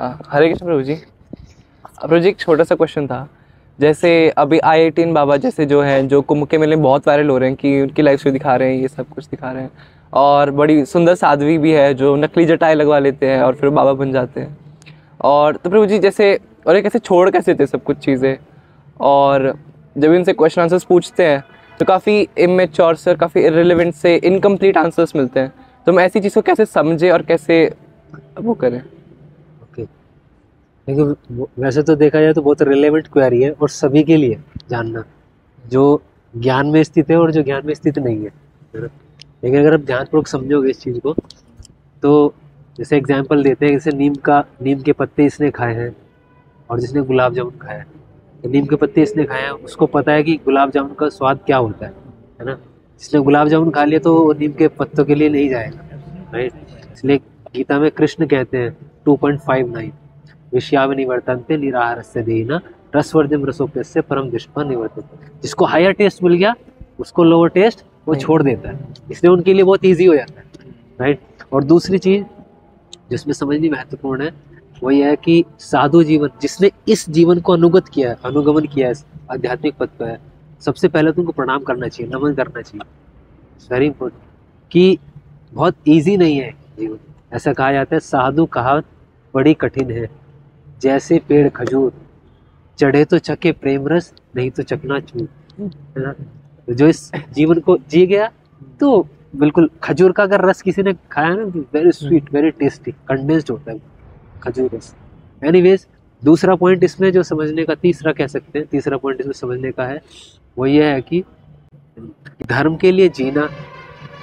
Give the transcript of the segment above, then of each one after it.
हाँ, हरे कृष्ण प्रभु जी। प्रभु जी, एक छोटा सा क्वेश्चन था। जैसे अभी आई18 बाबा जैसे जो हैं, जो कुंभ के मेले में बहुत वायरल हो रहे हैं कि उनकी लाइफ स्टोरी दिखा रहे हैं, ये सब कुछ दिखा रहे हैं, और बड़ी सुंदर साध्वी भी है जो नकली जटाएं लगवा लेते हैं और फिर बाबा बन जाते हैं। और तो प्रभु जी जैसे, और ये कैसे छोड़ कैसे थे सब कुछ चीज़ें, और जब इनसे क्वेश्चन आंसर्स पूछते हैं तो काफ़ी इमेच्योर से और काफ़ी इररिलेवेंट से इनकम्प्लीट आंसर्स मिलते हैं। तो हम ऐसी चीज़ को कैसे समझे और कैसे वो करें? ओके, देखिए वैसे तो देखा जाए तो बहुत रिलेवेंट क्वेरी है और सभी के लिए जानना, जो ज्ञान में स्थित है और जो ज्ञान में स्थित नहीं है ना। लेकिन अगर आप ध्यानपूर्वक समझोगे इस चीज़ को तो जैसे एग्जाम्पल देते हैं, जैसे नीम के पत्ते इसने खाए हैं और जिसने गुलाब जामुन खाया है, तो नीम के पत्ते इसने खाए हैं, उसको पता है कि गुलाब जामुन का स्वाद क्या होता है ना। जिसने गुलाब जामुन खा लिया तो वो नीम के पत्तों के लिए नहीं जाएगा, राइट। इसलिए गीता में कृष्ण कहते हैं 2.59 विषयाविनिवर्तन्ते निराहारस्य देहिनः रसवर्जम रसोप्यस्य परम दृष्टा निवर्तते। जिसको हायर टेस्ट मिल गया उसको लोअर टेस्ट वो छोड़ देता है, इसलिए उनके लिए बहुत ईजी हो जाता है, राइट। और दूसरी चीज जिसमें समझनी महत्वपूर्ण है वो ये है कि साधु जीवन, जिसने इस जीवन को अनुगत किया है, अनुगमन किया है, आध्यात्मिक पथ पर है, सबसे पहले तुमको प्रणाम करना चाहिए, नमन करना चाहिए। वेरी इंपॉर्टेंट कि बहुत इजी नहीं है जीवन। ऐसा कहा जाता है, साधु कहावत बड़ी कठिन है, जैसे पेड़ खजूर, चढ़े तो चखे प्रेम रस, नहीं तो चकनाचूर, है ना। तो जो इस जीवन को जी गया तो बिल्कुल, खजूर का अगर रस किसी ने खाया ना, very sweet, very tasty, condensed होता है खजूर रस। एनीवेज, दूसरा पॉइंट इसमें जो समझने का, तीसरा कह सकते हैं, तीसरा पॉइंट इसमें समझने का है वो ये है कि धर्म के लिए जीना,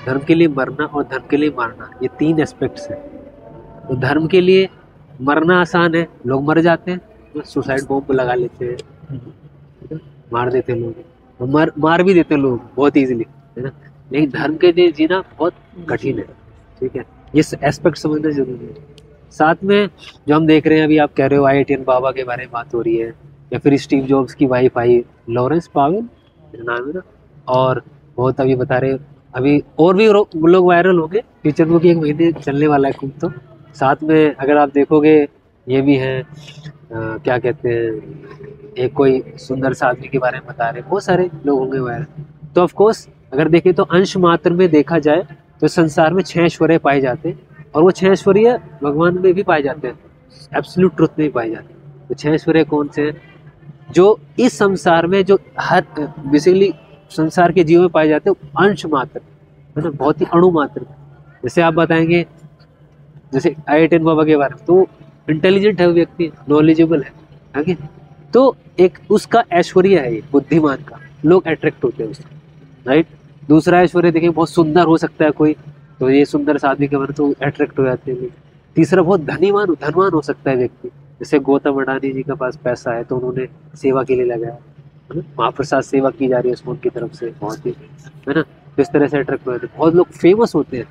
धर्म के लिए मरना और धर्म के लिए मारना, ये तीन एस्पेक्ट्स हैं। तो धर्म के लिए मरना आसान है, लोग मर जाते हैं, सुसाइड बॉम्ब लगा लेते हैं, मार देते हैं लोग, मार भी देते हैं लोग बहुत इजीली, है ना। लेकिन धर्म के लिए जीना बहुत कठिन है, ठीक है। ये एस्पेक्ट समझना जरूरी है। साथ में जो हम देख रहे हैं, अभी आप कह रहे हो आई18 बाबा के बारे में बात हो रही है, या फिर स्टीव जॉब्स की वाइफ आई, लॉरेंस पावेल नाम है ना, और बहुत अभी बता रहे, अभी और भी लोग वायरल हो गए, फ्यूचर में कि 1 महीने चलने वाला है कुछ। तो साथ में अगर आप देखोगे ये भी है, क्या कहते हैं, एक कोई सुंदर साध्वी के बारे में बता रहे, बहुत सारे लोग होंगे वायरल। तो ऑफ कोर्स अगर देखें तो अंश मात्र में देखा जाए तो संसार में 6 ऐश्वर्य पाए जाते हैं, और वो 6 ऐश्वर्य भगवान में भी पाए जाते हैं, एब्सोल्यूट ट्रुथ में भी पाए जाते हैं। तो 6 ऐश्वर्य कौन से हैं? जो इस संसार में, जो हर बेसिकली संसार के जीव में पाए जाते हैं, अंश मात्र, है ना, बहुत ही अणु मात्र। जैसे आप बताएंगे, जैसे आई18 बाबा के बारे में, तो इंटेलिजेंट है वो व्यक्ति, नॉलेजेबल है कि? तो एक उसका ऐश्वर्य है, ये बुद्धिमान का, लोग अट्रैक्ट होते हैं उससे, राइट। दूसरा ऐश्वर्य देखिए, बहुत सुंदर हो सकता है कोई, तो ये सुंदर साध्वी के बारे में तो अट्रैक्ट हो जाते हैं लोग। तीसरा, बहुत धनवान हो सकता है व्यक्ति, जैसे गौतम अडानी जी के पास पैसा है तो उन्होंने सेवा के लिए लगाया, महाप्रसाद सेवा की जा रही है उसको उनकी तरफ से, बहुत ही, है ना। तो इस तरह से अट्रैक्ट हो जाते हैं। बहुत लोग फेमस होते हैं,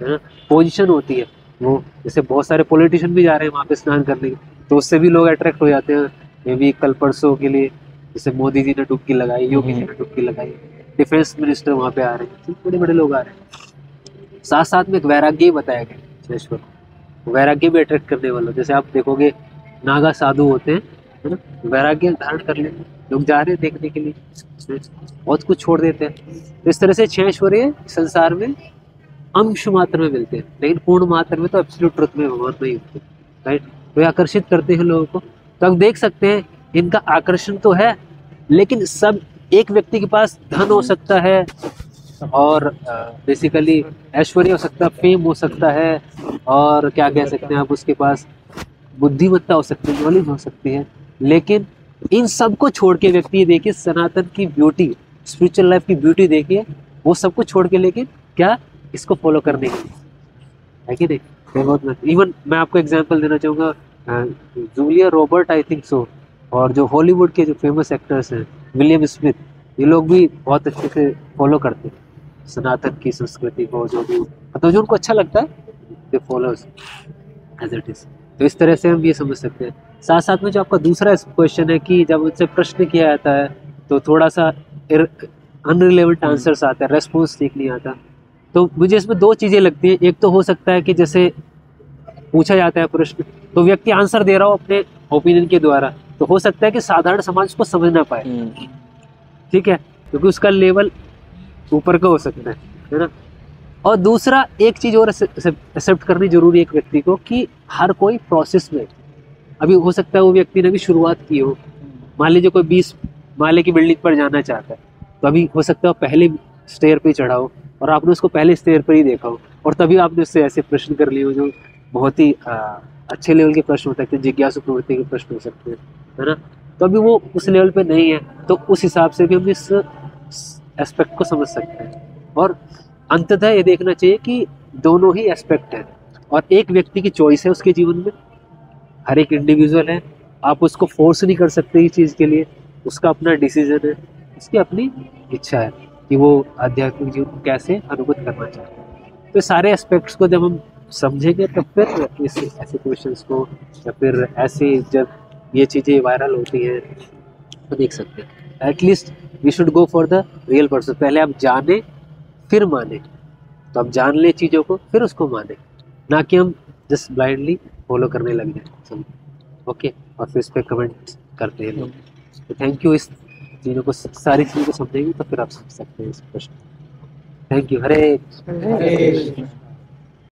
है ना, पोजीशन होती है वो, जैसे बहुत सारे पॉलिटिशियन भी जा रहे हैं वहाँ पे स्नान करने, तो उससे भी लोग अट्रैक्ट हो जाते हैं। मे बी कल परसों के लिए जैसे मोदी जी ने डुबकी लगाई, योगी जी ने डुबकी लगाई, डिफेंस मिनिस्टर वहाँ पे आ रहे हैं, बड़े बड़े लोग आ रहे हैं। साथ साथ में एक वैराग्य बताया गया, ईश्वर वैराग्य भी अट्रैक्ट करने वाला। जैसे आप देखोगे नागा साधु होते हैं, है ना, वैराग्य धारण कर लेते हैं, लोग जा रहे हैं देखने के लिए, बहुत कुछ छोड़ देते हैं। तो इस तरह से 6 ऐश्वर्य संसार में अंश मात्र में मिलते हैं, लेकिन पूर्ण मात्र में तो एब्सोल्यूट ट्रुथ में भगवान नहीं होते, राइट। तो ये आकर्षित करते हैं लोगों को। तो हम देख सकते हैं इनका आकर्षण तो है, लेकिन सब, एक व्यक्ति के पास धन हो सकता है, और बेसिकली ऐश्वर्य हो सकता है, फेम हो सकता है, और क्या कह सकते हैं आप, उसके पास बुद्धिमत्ता हो सकती है, नॉलेज हो सकती है, लेकिन इन सब को छोड़ के व्यक्ति देखिए सनातन की ब्यूटी, स्पिरिचुअल लाइफ की ब्यूटी देखिए, वो सब कुछ छोड़ के, लेकिन क्या, इसको फॉलो करने के लिए, है कि नहीं। बहुत इवन मैं आपको एग्जांपल देना चाहूँगा, Julia Robert, I think so, और जो हॉलीवुड के जो फेमस एक्टर्स हैं, विलियम स्मिथ, ये लोग भी बहुत अच्छे से फॉलो करते हैं सनातन की संस्कृति को, जो भी मतलब जो उनको अच्छा लगता है, दे फॉलोज एज इट इज। तो इस तरह से हम ये समझ सकते हैं। साथ साथ में जो आपका दूसरा क्वेश्चन है कि जब उनसे प्रश्न किया जाता है तो थोड़ा सा अनरिलेवेंट आंसर्स आता है, रेस्पॉन्स ठीक नहीं आता। तो मुझे इसमें 2 चीज़ें लगती हैं। एक तो हो सकता है कि जैसे पूछा जाता है प्रश्न तो व्यक्ति आंसर दे रहा हो अपने ओपिनियन के द्वारा, तो हो सकता है कि साधारण समाज उसको समझ ना पाए, ठीक है, क्योंकि उसका लेवल ऊपर का हो सकता है ना। और दूसरा एक चीज और एक्सेप्ट करनी जरूरी है एक व्यक्ति को, कि हर कोई प्रोसेस में, अभी हो सकता है वो व्यक्ति ने भी शुरुआत की हो, मान लीजिए कोई 20 माले की बिल्डिंग पर जाना चाहता है, तो अभी हो सकता है पहले स्टेयर पे चढ़ा हो और आपने उसको पहले स्टेयर पर ही देखा हो, और तभी आपने उससे ऐसे प्रश्न कर लिए हो जो बहुत ही अच्छे लेवल के प्रश्न हो सकते हैं, जिज्ञासु प्रवृत्ति के प्रश्न हो सकते हैं, है ना। तो अभी वो उस लेवल पे नहीं है, तो उस हिसाब से भी हम इस एस्पेक्ट को समझ सकते हैं। और अंततः ये देखना चाहिए कि दोनों ही एस्पेक्ट हैं, और एक व्यक्ति की चॉइस है उसके जीवन में, हर एक इंडिविजुअल है, आप उसको फोर्स नहीं कर सकते इस चीज़ के लिए, उसका अपना डिसीजन है, उसकी अपनी इच्छा है कि वो आध्यात्मिक जीवन को कैसे अनुभूत करना चाहते हैं। तो सारे एस्पेक्ट्स को जब हम समझेंगे तब फिर इस ऐसे क्वेश्चंस को, या फिर ऐसे जब ये चीज़ें वायरल होती हैं तो देख सकते हैं। At least we should go for the real person, पहले आप जाने फिर माने, तो आप जान ले चीज़ों को फिर उसको माने, ना कि हम जस्ट ब्लाइंडली फॉलो करने लग जाए सब। ओके, और फिर इस पर कमेंट करते हैं लोग। तो थैंक यू, इस चीज़ों को, सारी चीज़ों को समझेंगे तो फिर आप समझ सकते हैं इस प्रश्न। Thank you. हरे हरे